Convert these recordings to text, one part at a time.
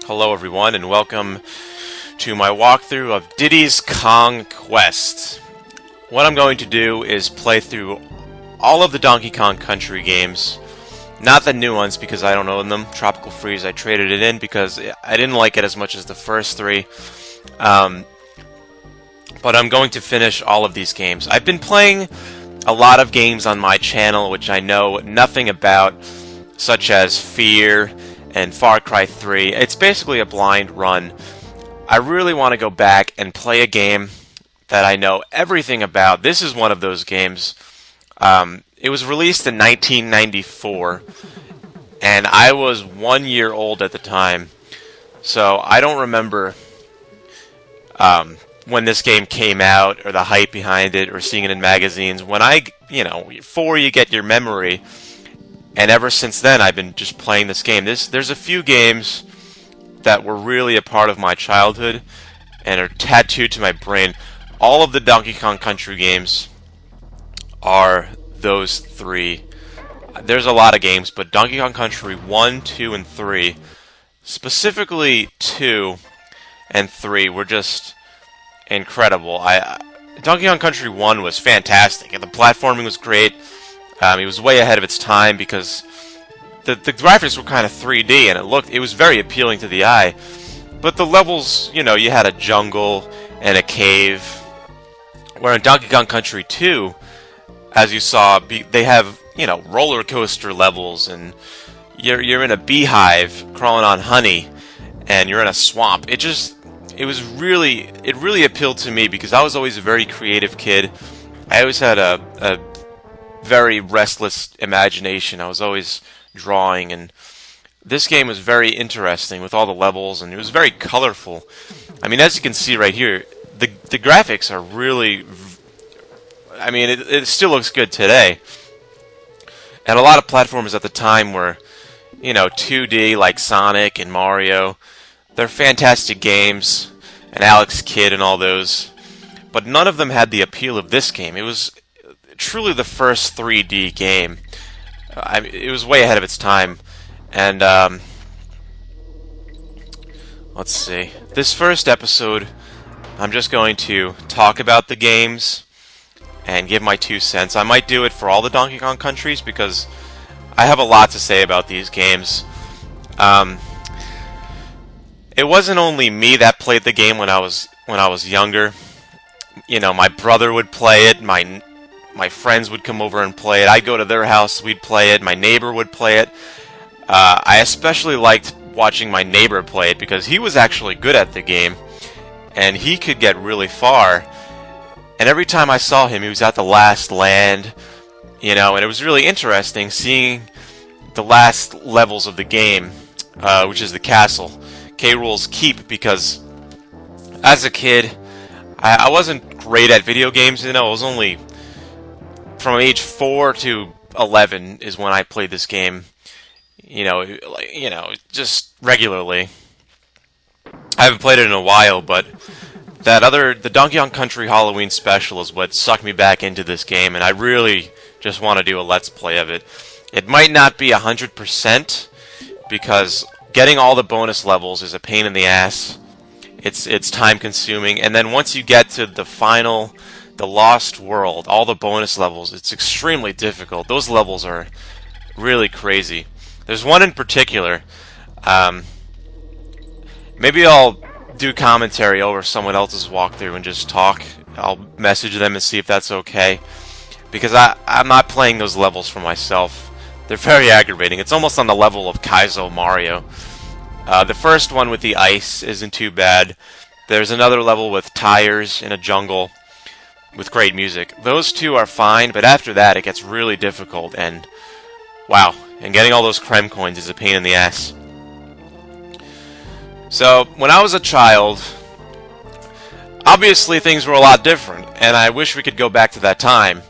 Hello everyone and welcome to my walkthrough of Diddy's Kong Quest. What I'm going to do is play through all of the Donkey Kong Country games. Not the new ones because I don't own them. Tropical Freeze, I traded it in because I didn't like it as much as the first three. But I'm going to finish all of these games. I've been playing a lot of games on my channel which I know nothing about, such as Fear and Far Cry 3. It's basically a blind run. I really want to go back and play a game that I know everything about. This is one of those games. It was released in 1994, and I was 1 year old at the time, so I don't remember when this game came out, or the hype behind it, or seeing it in magazines. When before you get your memory, and ever since then I've been just playing this game. There's a few games that were really a part of my childhood, and are tattooed to my brain. All of the Donkey Kong Country games are those three. There's a lot of games, but Donkey Kong Country 1, 2, and 3, specifically 2 and 3, were just incredible. Donkey Kong Country 1 was fantastic, and the platforming was great. It was way ahead of its time because the graphics were kind of 3D, and it was very appealing to the eye. But the levels, you had a jungle and a cave. Where in Donkey Kong Country 2, as you saw, they have, roller coaster levels, and you're in a beehive crawling on honey, and you're in a swamp. It really appealed to me because I was always a very creative kid. I always had a very restless imagination. I was always drawing, and this game was very interesting with all the levels, and it was very colorful. I mean, as you can see right here, the graphics are really, it still looks good today. And a lot of platformers at the time were, 2D, like Sonic and Mario. They're fantastic games, and Alex Kidd and all those. But none of them had the appeal of this game. It was truly the first 3D game. It was way ahead of its time. And, let's see. This first episode, I'm just going to talk about the games and give my 2 cents. I might do it for all the Donkey Kong countries because I have a lot to say about these games. It wasn't only me that played the game when I was younger. My brother would play it. My friends would come over and play it. I'd go to their house, we'd play it. My neighbor would play it. I especially liked watching my neighbor play it because he was actually good at the game, and he could get really far. And every time I saw him, he was at the last land, and it was really interesting seeing the last levels of the game, which is the castle, K. Rool's Keep, because as a kid, I wasn't great at video games. I was only from age 4 to 11 is when I played this game, just regularly. I haven't played it in a while, but the Donkey Kong Country Halloween special is what sucked me back into this game, and I really just want to do a Let's Play of it. It might not be 100%, because getting all the bonus levels is a pain in the ass. It's time consuming, and then once you get to the Lost World, all the bonus levels, it's extremely difficult. Those levels are really crazy. There's one in particular. Maybe I'll do commentary over someone else's walkthrough and just talk. I'll message them and see if that's okay, because I'm not playing those levels for myself. They're very aggravating. It's almost on the level of Kaizo Mario. The first one with the ice isn't too bad. There's another level with tires in a jungle with great music. Those two are fine, but after that it gets really difficult, and wow, and getting all those Krem coins is a pain in the ass. So, when I was a child, obviously things were a lot different, and I wish we could go back to that time.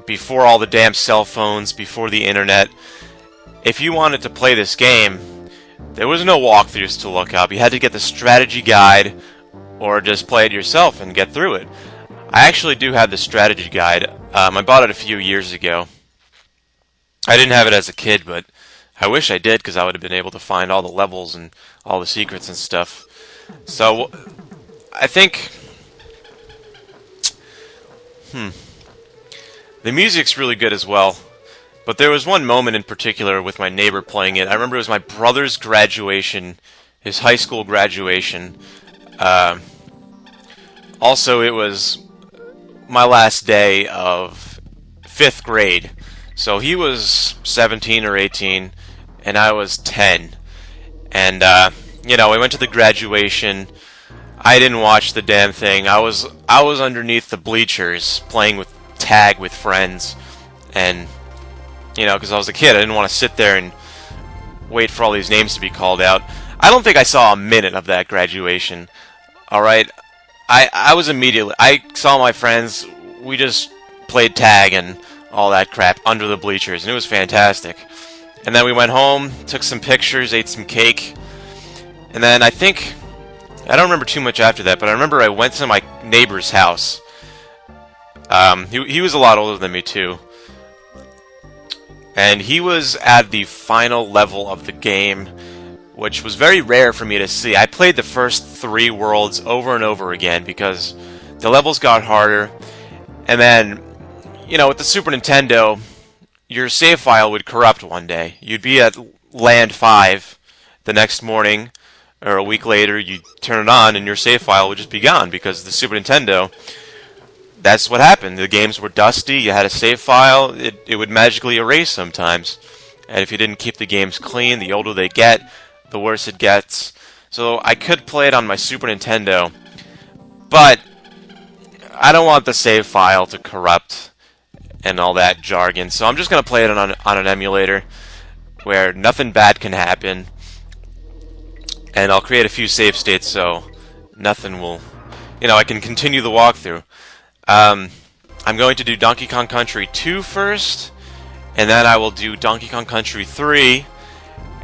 Before all the damn cell phones, before the internet. If you wanted to play this game, there was no walkthroughs to look up. You had to get the strategy guide, or just play it yourself and get through it. I actually do have the strategy guide. I bought it a few years ago. I didn't have it as a kid, but I wish I did, because I would have been able to find all the levels and all the secrets and stuff. So, I think... The music's really good as well. But there was one moment in particular with my neighbor playing it. I remember it was my brother's graduation, his high school graduation. Also, it was my last day of 5th grade. So he was 17 or 18, and I was 10. And, you know, we went to the graduation. I didn't watch the damn thing. I was underneath the bleachers playing with tag with friends. And, you know, because I was a kid, I didn't want to sit there and wait for all these names to be called out. I don't think I saw a minute of that graduation. Alright? I was immediately... I saw my friends. We just played tag and all that crap under the bleachers, and it was fantastic. And then we went home, took some pictures, ate some cake, and then I think... I don't remember too much after that, but I remember I went to my neighbor's house. He was a lot older than me, too. And he was at the final level of the game, which was very rare for me to see. I played the first 3 worlds over and over again because the levels got harder. And then, you know, with the Super Nintendo, your save file would corrupt one day. You'd be at Land 5 the next morning, or a week later, you'd turn it on and your save file would just be gone because the Super Nintendo... That's what happened. The games were dusty, you had a save file, it would magically erase sometimes. And if you didn't keep the games clean, the older they get, the worse it gets. So I could play it on my Super Nintendo, but I don't want the save file to corrupt and all that jargon. So I'm just going to play it on an emulator where nothing bad can happen. And I'll create a few save states so nothing will... You know, I can continue the walkthrough. I'm going to do Donkey Kong Country 2 first, and then I will do Donkey Kong Country 3,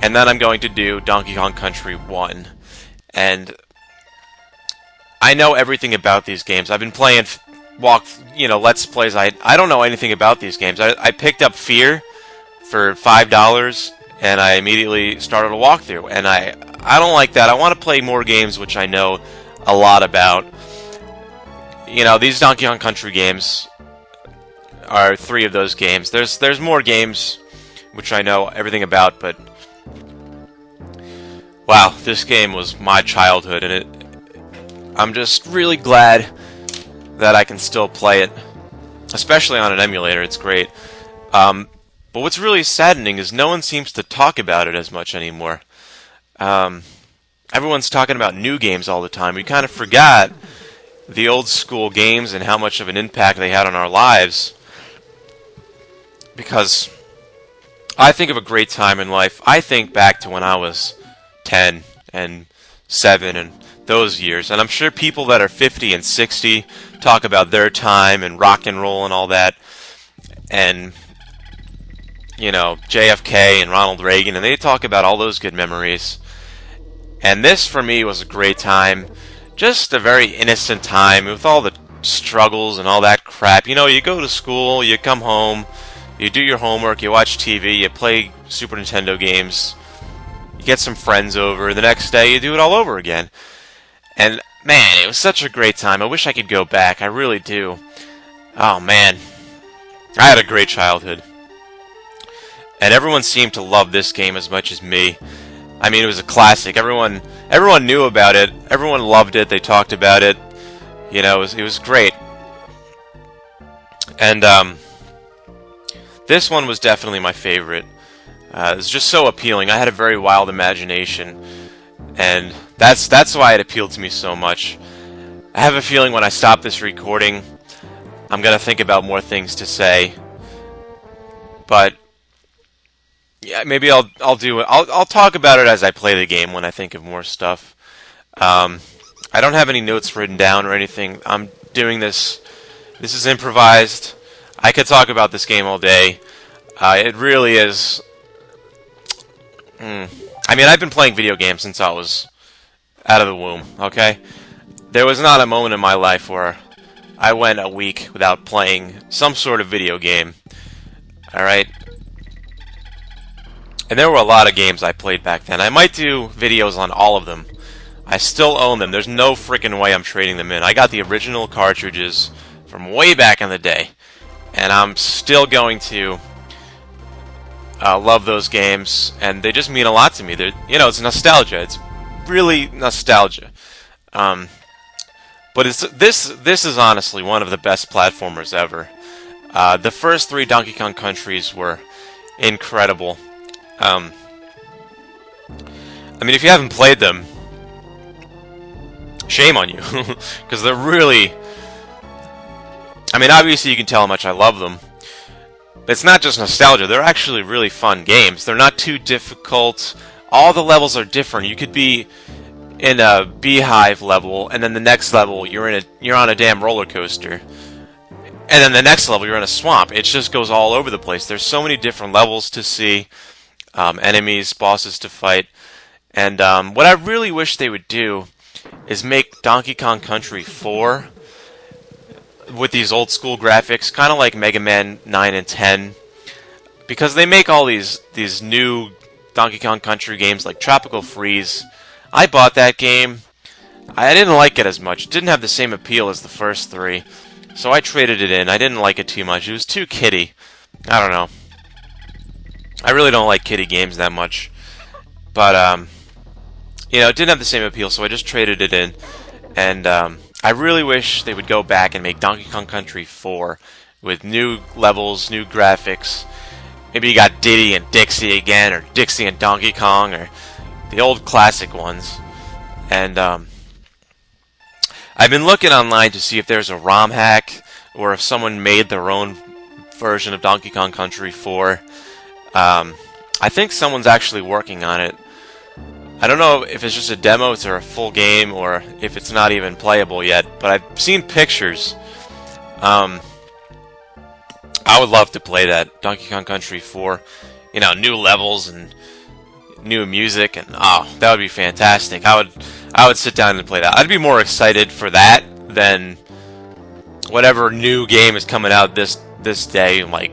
and then I'm going to do Donkey Kong Country 1. And I know everything about these games. I've been playing Let's Plays. I don't know anything about these games. I picked up Fear for $5, and I immediately started a walkthrough, and I don't like that. I want to play more games which I know a lot about. You know, these Donkey Kong Country games are 3 of those games. There's more games which I know everything about, but wow, this game was my childhood, and I'm just really glad that I can still play it, especially on an emulator. It's great. But what's really saddening is no one seems to talk about it as much anymore. Everyone's talking about new games all the time. We kind of forgot the old school games and how much of an impact they had on our lives. Because I think of a great time in life. I think back to when I was 10 and 7 and those years. And I'm sure people that are 50 and 60 talk about their time and rock and roll and all that. And, you know, JFK and Ronald Reagan. And they talk about all those good memories. And this, for me, was a great time. Just a very innocent time with all the struggles and all that crap. You know, you go to school, you come home, you do your homework, you watch TV, you play Super Nintendo games, you get some friends over, the next day you do it all over again. And, man, it was such a great time. I wish I could go back. I really do. Oh, man. I had a great childhood. And everyone seemed to love this game as much as me. I mean, it was a classic. Everyone knew about it. Everyone loved it. They talked about it. You know, it was great. And this one was definitely my favorite. It was just so appealing. I had a very wild imagination, and that's why it appealed to me so much. I have a feeling when I stop this recording, I'm gonna think about more things to say. But yeah, maybe I'll do it. I'll talk about it as I play the game when I think of more stuff. I don't have any notes written down or anything. I'm doing this. This is improvised. I could talk about this game all day. It really is. I mean, I've been playing video games since I was out of the womb. Okay, there was not a moment in my life where I went a week without playing some sort of video game. All right. And there were a lot of games I played back then. I might do videos on all of them. I still own them. There's no freaking way I'm trading them in. I got the original cartridges from way back in the day. And I'm still going to love those games. And they just mean a lot to me. You know, it's nostalgia. It's really nostalgia. But this is honestly one of the best platformers ever. The first 3 Donkey Kong Countries were incredible. I mean, if you haven't played them, shame on you, because they're really... I mean, obviously you can tell how much I love them. It's not just nostalgia, they're actually really fun games. They're not too difficult. All the levels are different. You could be in a beehive level, and then the next level you're on a damn roller coaster. And then the next level you're in a swamp. It just goes all over the place. There's so many different levels to see, enemies, bosses to fight. And what I really wish they would do is make Donkey Kong Country 4 with these old school graphics, kind of like Mega Man 9 and 10. Because they make all these new Donkey Kong Country games like Tropical Freeze. I bought that game. I didn't like it as much. It didn't have the same appeal as the first 3. So I traded it in. I didn't like it too much. It was too kiddie. I don't know. I really don't like kiddie games that much. But, you know, it didn't have the same appeal, so I just traded it in. And I really wish they would go back and make Donkey Kong Country 4 with new levels, new graphics. Maybe you got Diddy and Dixie again, or Dixie and Donkey Kong, or the old classic ones. And, I've been looking online to see if there's a ROM hack or if someone made their own version of Donkey Kong Country 4. I think someone's actually working on it. I don't know if it's just a demo, it's a full game, or if it's not even playable yet, but I've seen pictures. I would love to play that, Donkey Kong Country 4. You know, new levels and new music, and oh, that would be fantastic. I would sit down and play that. I'd be more excited for that than whatever new game is coming out this day, like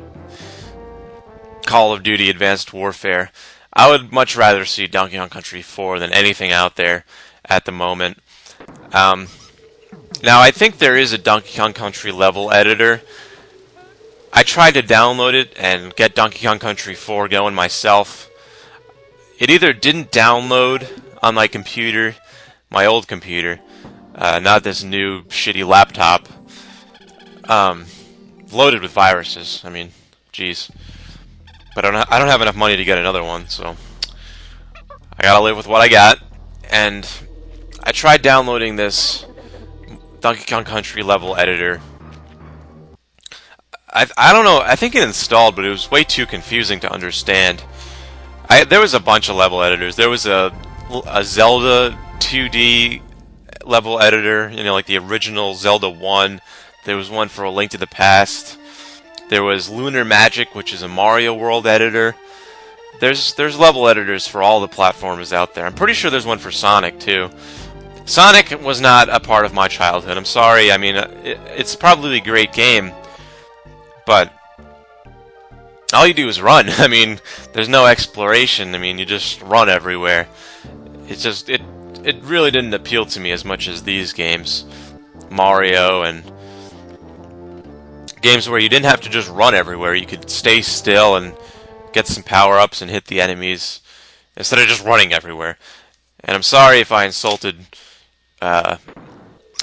Call of Duty Advanced Warfare. I would much rather see Donkey Kong Country 4 than anything out there at the moment. Now, I think there is a Donkey Kong Country level editor. I tried to download it and get Donkey Kong Country 4 going myself. It either didn't download on my computer, my old computer, not this new shitty laptop, loaded with viruses. I mean, jeez. But I don't have enough money to get another one, so I gotta live with what I got. And I tried downloading this Donkey Kong Country level editor. I don't know, I think it installed, but it was way too confusing to understand. There was a bunch of level editors. There was a Zelda 2D level editor, you know, like the original Zelda 1. There was one for A Link to the Past. There was Lunar Magic, which is a Mario World editor. There's level editors for all the platformers out there. I'm pretty sure there's one for Sonic, too. Sonic was not a part of my childhood. I'm sorry. I mean, it's probably a great game, but all you do is run. I mean, there's no exploration. I mean, you just run everywhere. It's just, it really didn't appeal to me as much as these games. Mario and games where you didn't have to just run everywhere. You could stay still and get some power-ups and hit the enemies instead of just running everywhere. And I'm sorry if I insulted... I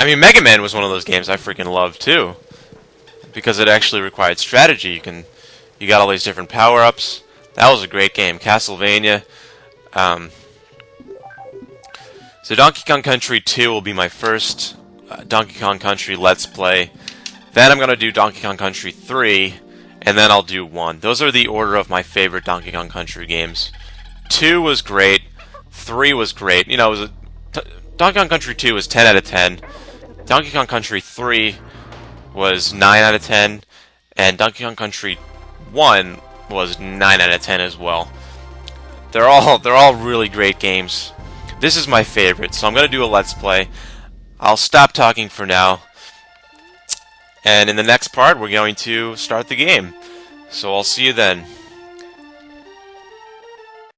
mean, Mega Man was one of those games I freaking loved, too. Because it actually required strategy. You got all these different power-ups. That was a great game. Castlevania. So Donkey Kong Country 2 will be my first Donkey Kong Country Let's Play. Then I'm going to do Donkey Kong Country 3, and then I'll do 1. Those are the order of my favorite Donkey Kong Country games. 2 was great. 3 was great. You know, Donkey Kong Country 2 was 10 out of 10. Donkey Kong Country 3 was 9 out of 10. And Donkey Kong Country 1 was 9 out of 10 as well. They're all really great games. This is my favorite, so I'm going to do a Let's Play. I'll stop talking for now. And in the next part, we're going to start the game. So I'll see you then.